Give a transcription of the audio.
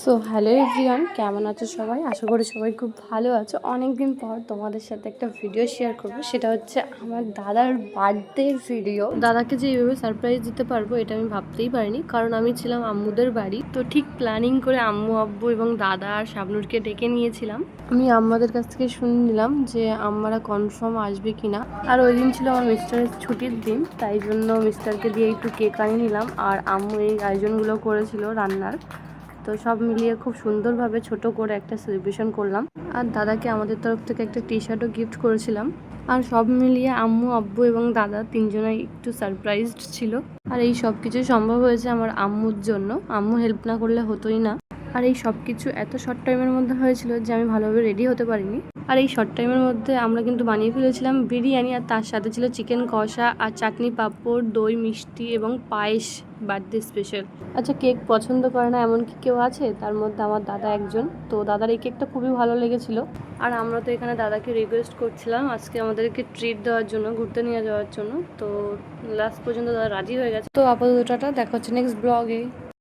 So hello everyone, কেমন আছো সবাই? আশা করি সবাই খুব ভালো আছো। অনেক দিন পর তোমাদের সাথে একটা ভিডিও শেয়ার করবো, সেটা হচ্ছে আমার দাদার বার্থডের ভিডিও। দাদাকে যে এইভাবে সারপ্রাইজ দিতে পারবো এটা আমি ভাবতেই পারিনি, কারণ আমি ছিলাম আম্মুদের বাড়ি। তো ঠিক প্ল্যানিং করে আম্মু, আব্বু এবং দাদা আর শাবনুরকে ডেকে নিয়েছিলাম। আমি আম্মাদের কাছ থেকে শুনে নিলাম যে আম্মারা কনফার্ম আসবে কিনা। আর ওই দিন ছিল আমার মিস্টারের ছুটির দিন, তাই জন্য মিস্টারকে দিয়ে একটু কেক আনিয়ে নিলাম। আর আম্মু এই আয়োজনগুলো করেছিল রান্নার। তো সব মিলিয়ে খুব সুন্দরভাবে ছোট করে একটা সেলিব্রেশন করলাম। আর দাদাকে আমাদের তরফ থেকে একটা টি শার্টও গিফট করেছিলাম। আর সব মিলিয়ে আম্মু, আব্বু এবং দাদা তিনজনাই একটু সারপ্রাইজড ছিল। আর এই সব কিছু সম্ভব হয়েছে আমার আম্মুর জন্য। আম্মু হেল্প না করলে হতোই না। আর এই সব কিছু এত শর্ট টাইমের মধ্যে হয়েছিল যে আমি ভালোভাবে রেডি হতে পারিনি। আর এই শর্ট টাইমের মধ্যে আমরা কিন্তু বানিয়ে ফেলেছিলাম বিরিয়ানি, আর তার সাথে ছিল চিকেন কষা আর চাটনি, পাঁপড়, দই, মিষ্টি এবং পায়েস, বার্থডে স্পেশাল। আচ্ছা, কেক পছন্দ করে না এমন কি কেউ আছে? তার মধ্যে আমার দাদা একজন। তো দাদার এই কেকটা খুবই ভালো লেগেছিল। আর আমরা তো এখানে দাদাকে রিকোয়েস্ট করছিলাম আজকে আমাদেরকে ট্রিট দেওয়ার জন্য, ঘুরতে নিয়ে যাওয়ার জন্য। তো লাস্ট পর্যন্ত দাদা রাজি হয়ে গেছে। তো আপাতত টাটা, দেখা হচ্ছে নেক্সট ব্লগে।